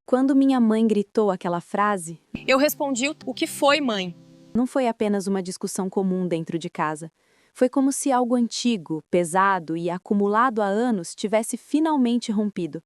Quando minha mãe gritou aquela frase, Eu respondi o que foi, mãe? não foi apenas uma discussão comum dentro de casa. Foi como se algo antigo, pesado e acumulado há anos tivesse finalmente rompido.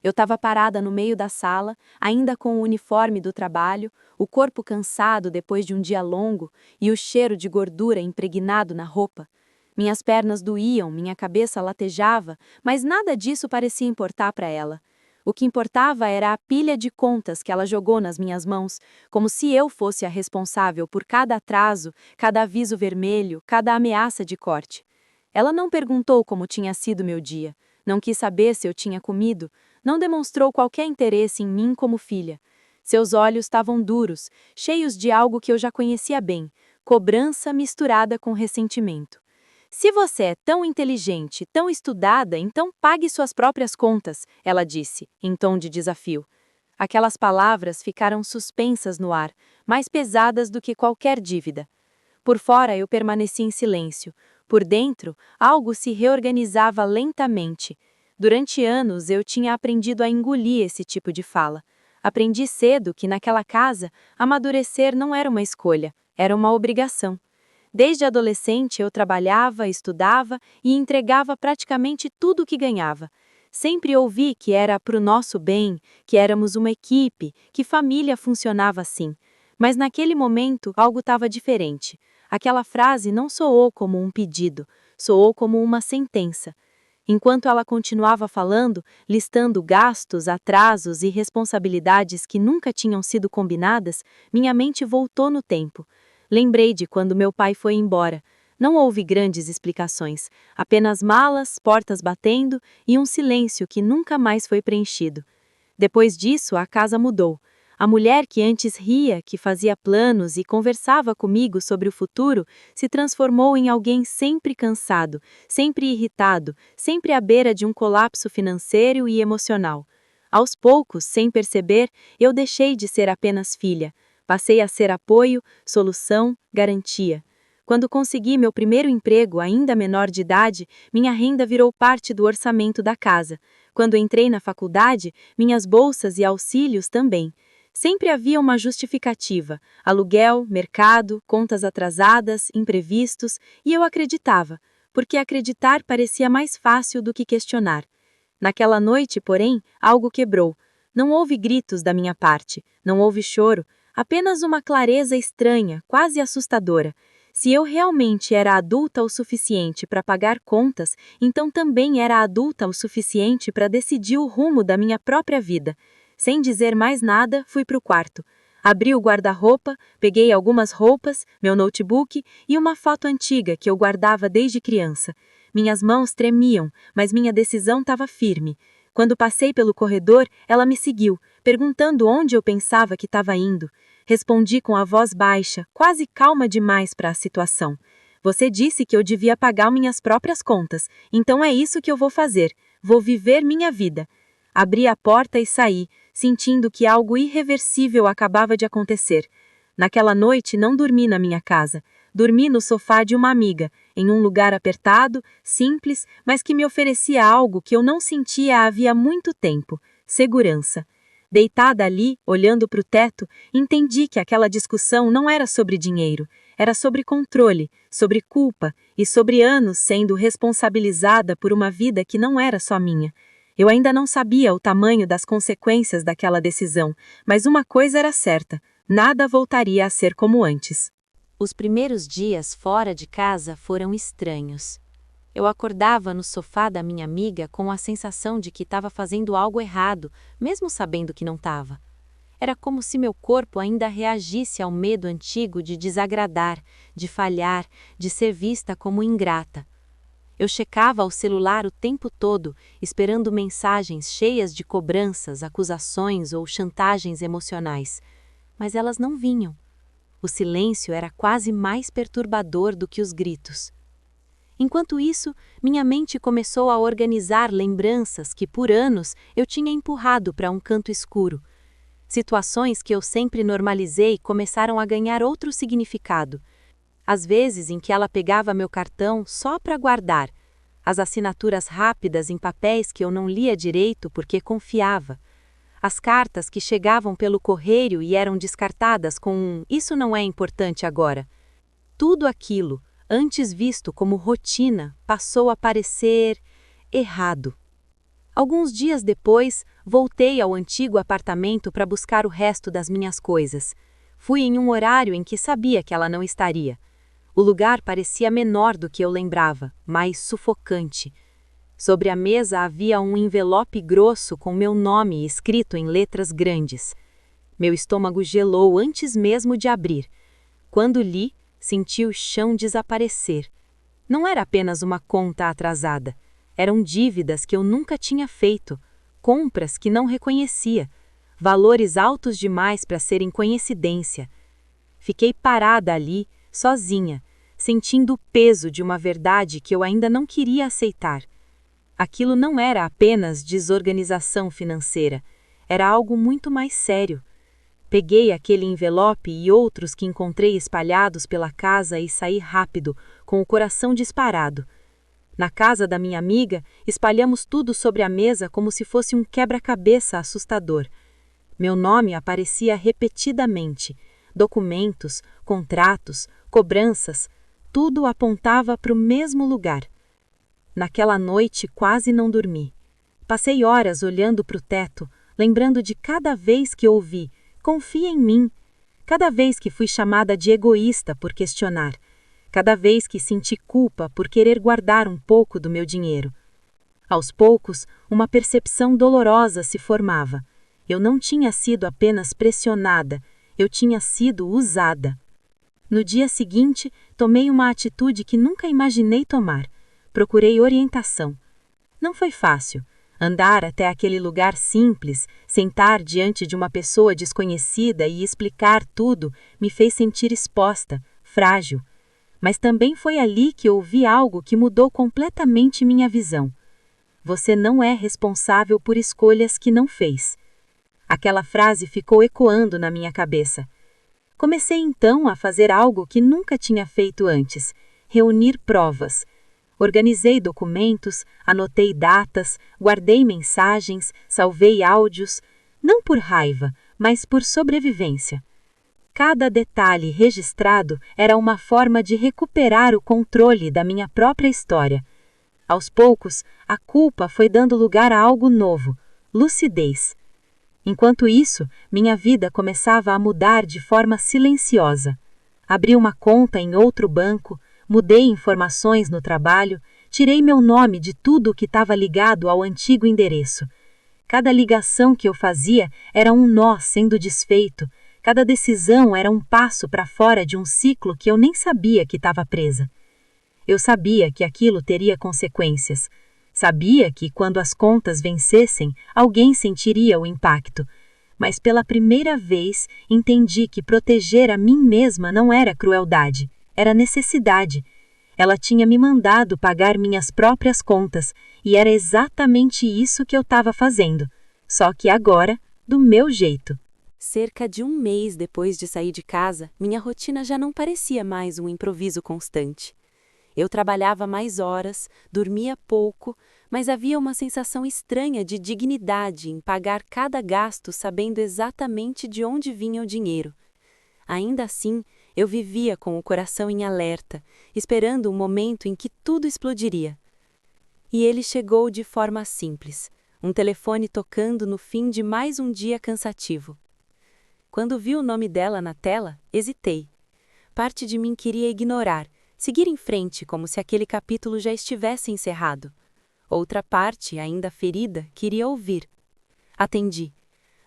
Eu estava parada no meio da sala, ainda com o uniforme do trabalho, o corpo cansado depois de um dia longo e o cheiro de gordura impregnado na roupa. Minhas pernas doíam, minha cabeça latejava, mas nada disso parecia importar para ela. O que importava era a pilha de contas que ela jogou nas minhas mãos, como se eu fosse a responsável por cada atraso, cada aviso vermelho, cada ameaça de corte. Ela não perguntou como tinha sido meu dia, não quis saber se eu tinha comido, não demonstrou qualquer interesse em mim como filha. Seus olhos estavam duros, cheios de algo que eu já conhecia bem, cobrança misturada com ressentimento. Se você é tão inteligente, tão estudada, então pague suas próprias contas, ela disse, em tom de desafio. Aquelas palavras ficaram suspensas no ar, mais pesadas do que qualquer dívida. Por fora eu permaneci em silêncio. Por dentro, algo se reorganizava lentamente. Durante anos eu tinha aprendido a engolir esse tipo de fala. Aprendi cedo que naquela casa, amadurecer não era uma escolha, era uma obrigação. Desde adolescente eu trabalhava, estudava e entregava praticamente tudo o que ganhava. Sempre ouvi que era para o nosso bem, que éramos uma equipe, que família funcionava assim. Mas naquele momento algo estava diferente. Aquela frase não soou como um pedido, soou como uma sentença. Enquanto ela continuava falando, listando gastos, atrasos e responsabilidades que nunca tinham sido combinadas, minha mente voltou no tempo. Lembrei de quando meu pai foi embora. Não houve grandes explicações, apenas malas, portas batendo e um silêncio que nunca mais foi preenchido. Depois disso, a casa mudou. A mulher que antes ria, que fazia planos e conversava comigo sobre o futuro, se transformou em alguém sempre cansado, sempre irritado, sempre à beira de um colapso financeiro e emocional. Aos poucos, sem perceber, eu deixei de ser apenas filha. Passei a ser apoio, solução, garantia. Quando consegui meu primeiro emprego, ainda menor de idade, minha renda virou parte do orçamento da casa. Quando entrei na faculdade, minhas bolsas e auxílios também. Sempre havia uma justificativa: aluguel, mercado, contas atrasadas, imprevistos, e eu acreditava, porque acreditar parecia mais fácil do que questionar. Naquela noite, porém, algo quebrou. Não houve gritos da minha parte, não houve choro, apenas uma clareza estranha, quase assustadora. Se eu realmente era adulta o suficiente para pagar contas, então também era adulta o suficiente para decidir o rumo da minha própria vida. Sem dizer mais nada, fui para o quarto. Abri o guarda-roupa, peguei algumas roupas, meu notebook e uma foto antiga que eu guardava desde criança. Minhas mãos tremiam, mas minha decisão estava firme. Quando passei pelo corredor, ela me seguiu, perguntando onde eu pensava que estava indo. Respondi com a voz baixa, quase calma demais para a situação. Você disse que eu devia pagar minhas próprias contas, então é isso que eu vou fazer. Vou viver minha vida. Abri a porta e saí, sentindo que algo irreversível acabava de acontecer. Naquela noite não dormi na minha casa. Dormi no sofá de uma amiga, em um lugar apertado, simples, mas que me oferecia algo que eu não sentia havia muito tempo: segurança. Deitada ali, olhando para o teto, entendi que aquela discussão não era sobre dinheiro, era sobre controle, sobre culpa e sobre anos sendo responsabilizada por uma vida que não era só minha. Eu ainda não sabia o tamanho das consequências daquela decisão, mas uma coisa era certa: nada voltaria a ser como antes. Os primeiros dias fora de casa foram estranhos. Eu acordava no sofá da minha amiga com a sensação de que estava fazendo algo errado, mesmo sabendo que não estava. Era como se meu corpo ainda reagisse ao medo antigo de desagradar, de falhar, de ser vista como ingrata. Eu checava o celular o tempo todo, esperando mensagens cheias de cobranças, acusações ou chantagens emocionais. Mas elas não vinham. O silêncio era quase mais perturbador do que os gritos. Enquanto isso, minha mente começou a organizar lembranças que, por anos, eu tinha empurrado para um canto escuro. Situações que eu sempre normalizei começaram a ganhar outro significado. As vezes em que ela pegava meu cartão só para guardar, as assinaturas rápidas em papéis que eu não lia direito porque confiava, as cartas que chegavam pelo correio e eram descartadas com um "isso não é importante agora". Tudo aquilo, antes visto como rotina, passou a parecer errado. Alguns dias depois, voltei ao antigo apartamento para buscar o resto das minhas coisas. Fui em um horário em que sabia que ela não estaria. O lugar parecia menor do que eu lembrava, mais sufocante. Sobre a mesa havia um envelope grosso com meu nome escrito em letras grandes. Meu estômago gelou antes mesmo de abrir. Quando li, senti o chão desaparecer. Não era apenas uma conta atrasada. Eram dívidas que eu nunca tinha feito, compras que não reconhecia, valores altos demais para serem coincidência. Fiquei parada ali, sozinha, sentindo o peso de uma verdade que eu ainda não queria aceitar. Aquilo não era apenas desorganização financeira, era algo muito mais sério. Peguei aquele envelope e outros que encontrei espalhados pela casa e saí rápido, com o coração disparado. Na casa da minha amiga, espalhamos tudo sobre a mesa como se fosse um quebra-cabeça assustador. Meu nome aparecia repetidamente. Documentos, contratos, cobranças, tudo apontava para o mesmo lugar. Naquela noite quase não dormi. Passei horas olhando para o teto, lembrando de cada vez que ouvi "confia em mim", cada vez que fui chamada de egoísta por questionar, cada vez que senti culpa por querer guardar um pouco do meu dinheiro. Aos poucos, uma percepção dolorosa se formava. Eu não tinha sido apenas pressionada, eu tinha sido usada. No dia seguinte, tomei uma atitude que nunca imaginei tomar. Procurei orientação. Não foi fácil. Andar até aquele lugar simples, sentar diante de uma pessoa desconhecida e explicar tudo, me fez sentir exposta, frágil. Mas também foi ali que ouvi algo que mudou completamente minha visão. Você não é responsável por escolhas que não fez. Aquela frase ficou ecoando na minha cabeça. Comecei então a fazer algo que nunca tinha feito antes: reunir provas. Organizei documentos, anotei datas, guardei mensagens, salvei áudios, não por raiva, mas por sobrevivência. Cada detalhe registrado era uma forma de recuperar o controle da minha própria história. Aos poucos, a culpa foi dando lugar a algo novo: lucidez. Enquanto isso, minha vida começava a mudar de forma silenciosa. Abri uma conta em outro banco, mudei informações no trabalho, tirei meu nome de tudo que estava ligado ao antigo endereço. Cada ligação que eu fazia era um nó sendo desfeito. Cada decisão era um passo para fora de um ciclo que eu nem sabia que estava presa. Eu sabia que aquilo teria consequências. Sabia que, quando as contas vencessem, alguém sentiria o impacto. Mas pela primeira vez, entendi que proteger a mim mesma não era crueldade, era necessidade. Ela tinha me mandado pagar minhas próprias contas, e era exatamente isso que eu estava fazendo. Só que agora, do meu jeito. Cerca de um mês depois de sair de casa, minha rotina já não parecia mais um improviso constante. Eu trabalhava mais horas, dormia pouco, mas havia uma sensação estranha de dignidade em pagar cada gasto sabendo exatamente de onde vinha o dinheiro. Ainda assim, eu vivia com o coração em alerta, esperando o momento em que tudo explodiria. E ele chegou de forma simples, um telefone tocando no fim de mais um dia cansativo. Quando vi o nome dela na tela, hesitei. Parte de mim queria ignorar, seguir em frente como se aquele capítulo já estivesse encerrado. Outra parte, ainda ferida, queria ouvir. Atendi.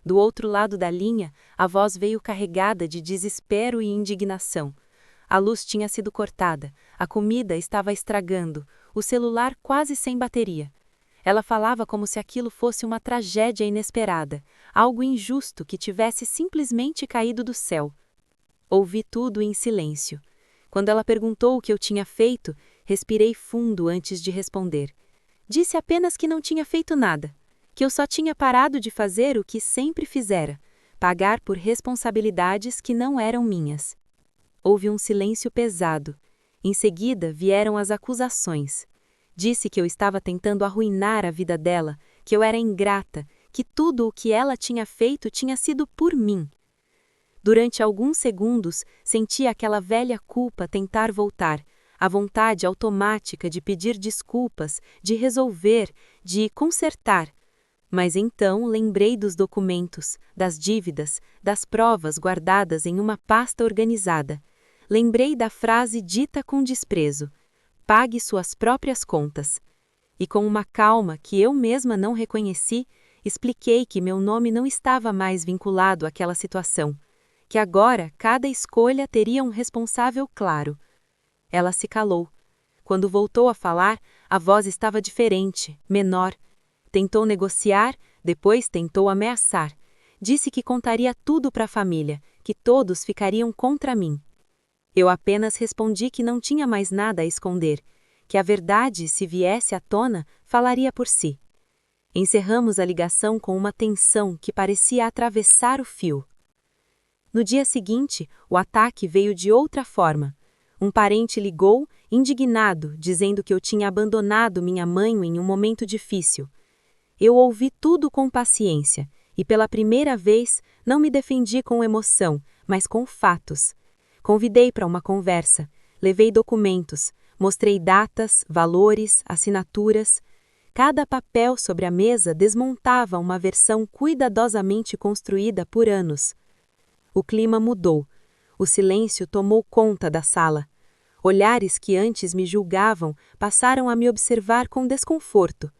Do outro lado da linha, a voz veio carregada de desespero e indignação. A luz tinha sido cortada, a comida estava estragando, o celular quase sem bateria. Ela falava como se aquilo fosse uma tragédia inesperada, algo injusto que tivesse simplesmente caído do céu. Ouvi tudo em silêncio. Quando ela perguntou o que eu tinha feito, respirei fundo antes de responder. Disse apenas que não tinha feito nada, que eu só tinha parado de fazer o que sempre fizera, pagar por responsabilidades que não eram minhas. Houve um silêncio pesado. Em seguida vieram as acusações. Disse que eu estava tentando arruinar a vida dela, que eu era ingrata, que tudo o que ela tinha feito tinha sido por mim. Durante alguns segundos, senti aquela velha culpa tentar voltar, a vontade automática de pedir desculpas, de resolver, de consertar. Mas então lembrei dos documentos, das dívidas, das provas guardadas em uma pasta organizada. Lembrei da frase dita com desprezo: pague suas próprias contas. E com uma calma que eu mesma não reconheci, expliquei que meu nome não estava mais vinculado àquela situação, que agora cada escolha teria um responsável claro. Ela se calou. Quando voltou a falar, a voz estava diferente, menor. Tentou negociar, depois tentou ameaçar. Disse que contaria tudo para a família, que todos ficariam contra mim. Eu apenas respondi que não tinha mais nada a esconder, que a verdade, se viesse à tona, falaria por si. Encerramos a ligação com uma tensão que parecia atravessar o fio. No dia seguinte, o ataque veio de outra forma. Um parente ligou, indignado, dizendo que eu tinha abandonado minha mãe em um momento difícil. Eu ouvi tudo com paciência, e pela primeira vez não me defendi com emoção, mas com fatos. Convidei para uma conversa, levei documentos, mostrei datas, valores, assinaturas. Cada papel sobre a mesa desmontava uma versão cuidadosamente construída por anos. O clima mudou. O silêncio tomou conta da sala. Olhares que antes me julgavam passaram a me observar com desconforto.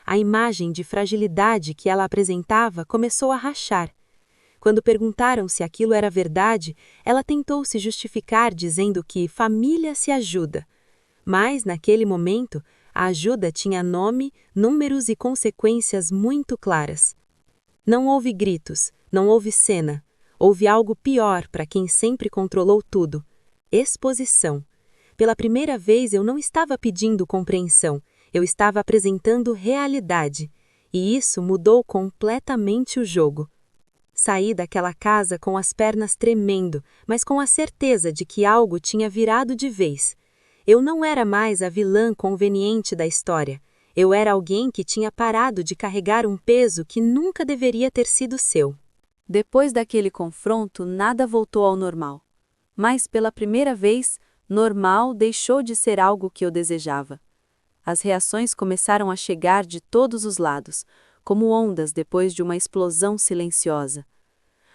A imagem de fragilidade que ela apresentava começou a rachar. Quando perguntaram se aquilo era verdade, ela tentou se justificar dizendo que família se ajuda. Mas, naquele momento, a ajuda tinha nome, números e consequências muito claras. Não houve gritos, não houve cena. Houve algo pior para quem sempre controlou tudo: exposição. Pela primeira vez eu não estava pedindo compreensão, eu estava apresentando realidade. E isso mudou completamente o jogo. Saí daquela casa com as pernas tremendo, mas com a certeza de que algo tinha virado de vez. Eu não era mais a vilã conveniente da história. Eu era alguém que tinha parado de carregar um peso que nunca deveria ter sido seu. Depois daquele confronto, nada voltou ao normal. Mas, pela primeira vez, normal deixou de ser algo que eu desejava. As reações começaram a chegar de todos os lados, como ondas depois de uma explosão silenciosa.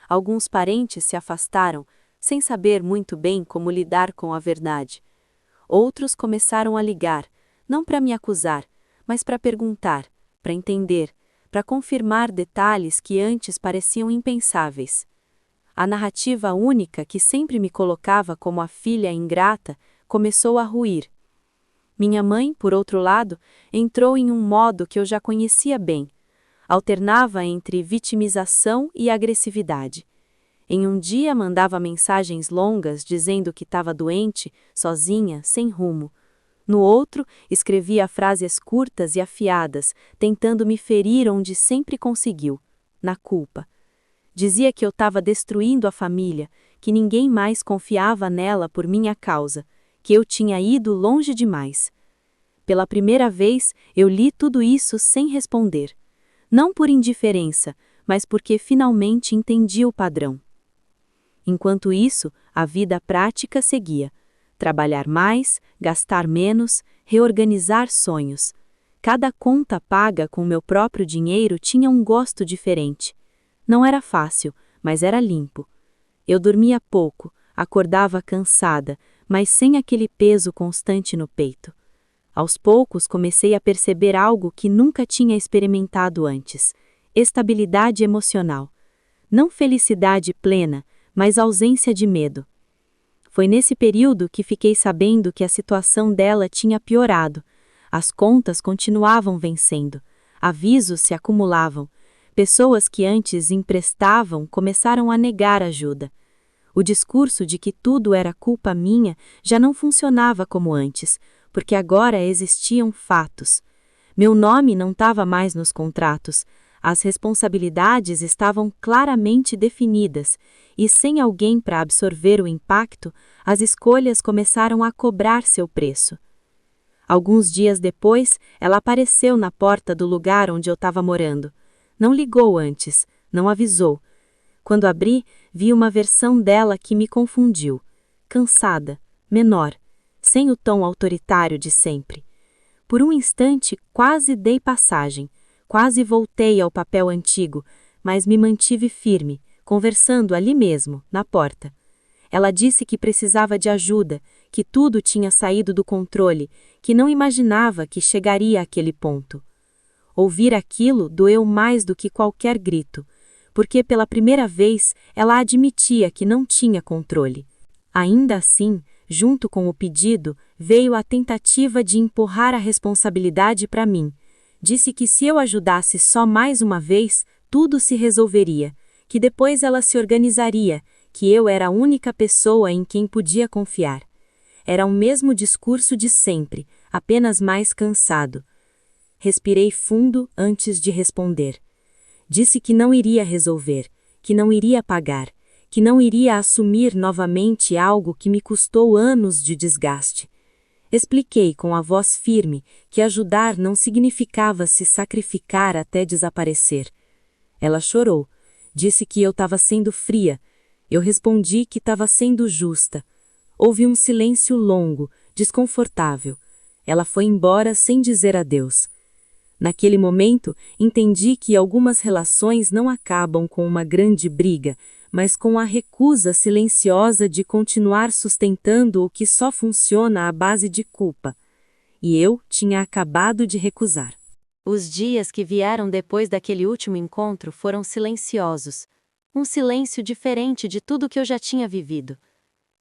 Alguns parentes se afastaram, sem saber muito bem como lidar com a verdade. Outros começaram a ligar, não para me acusar, mas para perguntar, para entender, para confirmar detalhes que antes pareciam impensáveis. A narrativa única que sempre me colocava como a filha ingrata começou a ruir. Minha mãe, por outro lado, entrou em um modo que eu já conhecia bem. Alternava entre vitimização e agressividade. Em um dia mandava mensagens longas dizendo que estava doente, sozinha, sem rumo. No outro, escrevia frases curtas e afiadas, tentando me ferir onde sempre conseguiu, na culpa. Dizia que eu estava destruindo a família, que ninguém mais confiava nela por minha causa, que eu tinha ido longe demais. Pela primeira vez, eu li tudo isso sem responder. Não por indiferença, mas porque finalmente entendi o padrão. Enquanto isso, a vida prática seguia. Trabalhar mais, gastar menos, reorganizar sonhos. Cada conta paga com meu próprio dinheiro tinha um gosto diferente. Não era fácil, mas era limpo. Eu dormia pouco, acordava cansada, mas sem aquele peso constante no peito. Aos poucos comecei a perceber algo que nunca tinha experimentado antes: estabilidade emocional. Não felicidade plena, mas ausência de medo. Foi nesse período que fiquei sabendo que a situação dela tinha piorado. As contas continuavam vencendo. Avisos se acumulavam. Pessoas que antes emprestavam começaram a negar ajuda. O discurso de que tudo era culpa minha já não funcionava como antes, porque agora existiam fatos. Meu nome não estava mais nos contratos. As responsabilidades estavam claramente definidas, e sem alguém para absorver o impacto, as escolhas começaram a cobrar seu preço. Alguns dias depois, ela apareceu na porta do lugar onde eu estava morando. Não ligou antes, não avisou. Quando abri, vi uma versão dela que me confundiu. Cansada, menor, sem o tom autoritário de sempre. Por um instante, quase dei passagem, quase voltei ao papel antigo, mas me mantive firme, conversando ali mesmo, na porta. Ela disse que precisava de ajuda, que tudo tinha saído do controle, que não imaginava que chegaria àquele ponto. Ouvir aquilo doeu mais do que qualquer grito, porque pela primeira vez ela admitia que não tinha controle. Ainda assim, junto com o pedido, veio a tentativa de empurrar a responsabilidade para mim. Disse que se eu ajudasse só mais uma vez, tudo se resolveria, que depois ela se organizaria, que eu era a única pessoa em quem podia confiar. Era o mesmo discurso de sempre, apenas mais cansado. Respirei fundo antes de responder. Disse que não iria resolver, que não iria pagar, que não iria assumir novamente algo que me custou anos de desgaste. Expliquei com a voz firme que ajudar não significava se sacrificar até desaparecer. Ela chorou, disse que eu estava sendo fria. Eu respondi que estava sendo justa. Houve um silêncio longo, desconfortável. Ela foi embora sem dizer adeus. Naquele momento, entendi que algumas relações não acabam com uma grande briga, mas com a recusa silenciosa de continuar sustentando o que só funciona à base de culpa. E eu tinha acabado de recusar. Os dias que vieram depois daquele último encontro foram silenciosos. Um silêncio diferente de tudo que eu já tinha vivido.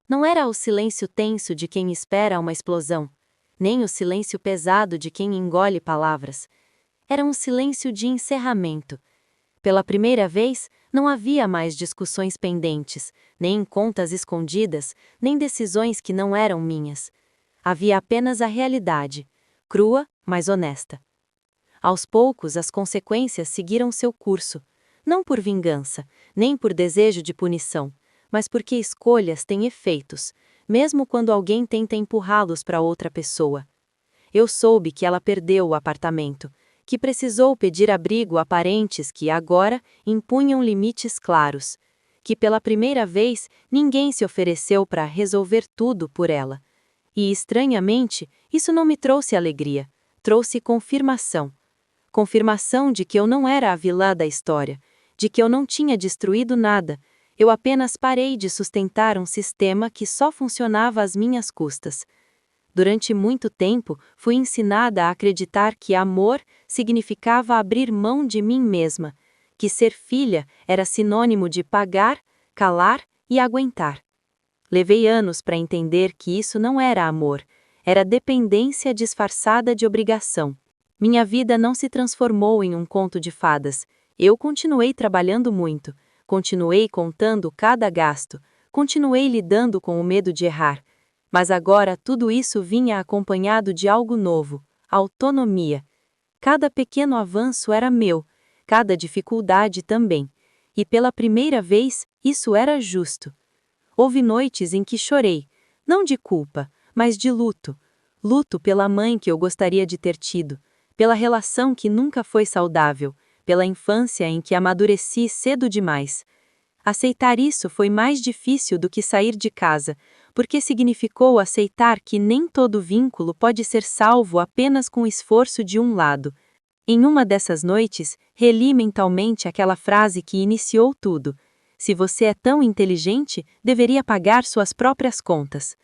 Não era o silêncio tenso de quem espera uma explosão, nem o silêncio pesado de quem engole palavras. Era um silêncio de encerramento. Pela primeira vez, não havia mais discussões pendentes, nem contas escondidas, nem decisões que não eram minhas. Havia apenas a realidade, crua, mas honesta. Aos poucos, as consequências seguiram seu curso, não por vingança, nem por desejo de punição, mas porque escolhas têm efeitos, mesmo quando alguém tenta empurrá-los para outra pessoa. Eu soube que ela perdeu o apartamento, que precisou pedir abrigo a parentes que, agora, impunham limites claros, que pela primeira vez ninguém se ofereceu para resolver tudo por ela. E, estranhamente, isso não me trouxe alegria, trouxe confirmação. Confirmação de que eu não era a vilã da história, de que eu não tinha destruído nada, eu apenas parei de sustentar um sistema que só funcionava às minhas custas. Durante muito tempo, fui ensinada a acreditar que amor significava abrir mão de mim mesma, que ser filha era sinônimo de pagar, calar e aguentar. Levei anos para entender que isso não era amor, era dependência disfarçada de obrigação. Minha vida não se transformou em um conto de fadas. Eu continuei trabalhando muito, continuei contando cada gasto, continuei lidando com o medo de errar. Mas agora tudo isso vinha acompanhado de algo novo, autonomia. Cada pequeno avanço era meu, cada dificuldade também. E pela primeira vez, isso era justo. Houve noites em que chorei, não de culpa, mas de luto. Luto pela mãe que eu gostaria de ter tido, pela relação que nunca foi saudável, pela infância em que amadureci cedo demais. Aceitar isso foi mais difícil do que sair de casa, porque significou aceitar que nem todo vínculo pode ser salvo apenas com o esforço de um lado. Em uma dessas noites, reli mentalmente aquela frase que iniciou tudo. Se você é tão inteligente, deveria pagar suas próprias contas.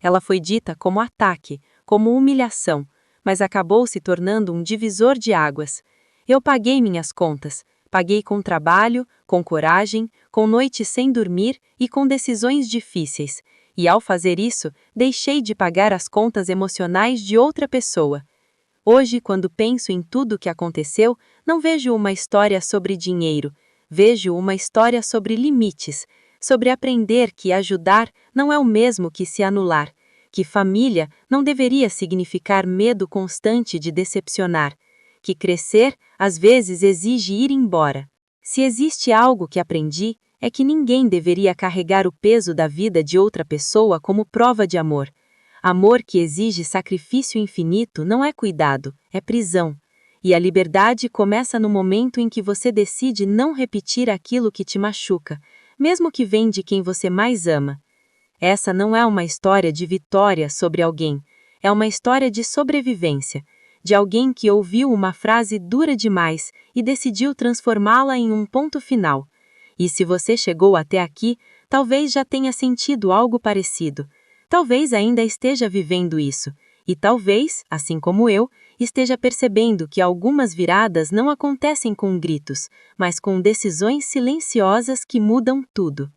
Ela foi dita como ataque, como humilhação, mas acabou se tornando um divisor de águas. Eu paguei minhas contas. Paguei com trabalho, com coragem, com noites sem dormir e com decisões difíceis. E ao fazer isso, deixei de pagar as contas emocionais de outra pessoa. Hoje, quando penso em tudo o que aconteceu, não vejo uma história sobre dinheiro. Vejo uma história sobre limites, sobre aprender que ajudar não é o mesmo que se anular, que família não deveria significar medo constante de decepcionar, que crescer, às vezes, exige ir embora. Se existe algo que aprendi, é que ninguém deveria carregar o peso da vida de outra pessoa como prova de amor. Amor que exige sacrifício infinito não é cuidado, é prisão. E a liberdade começa no momento em que você decide não repetir aquilo que te machuca, mesmo que venha de quem você mais ama. Essa não é uma história de vitória sobre alguém, é uma história de sobrevivência, de alguém que ouviu uma frase dura demais e decidiu transformá-la em um ponto final. E se você chegou até aqui, talvez já tenha sentido algo parecido. Talvez ainda esteja vivendo isso. E talvez, assim como eu, esteja percebendo que algumas viradas não acontecem com gritos, mas com decisões silenciosas que mudam tudo.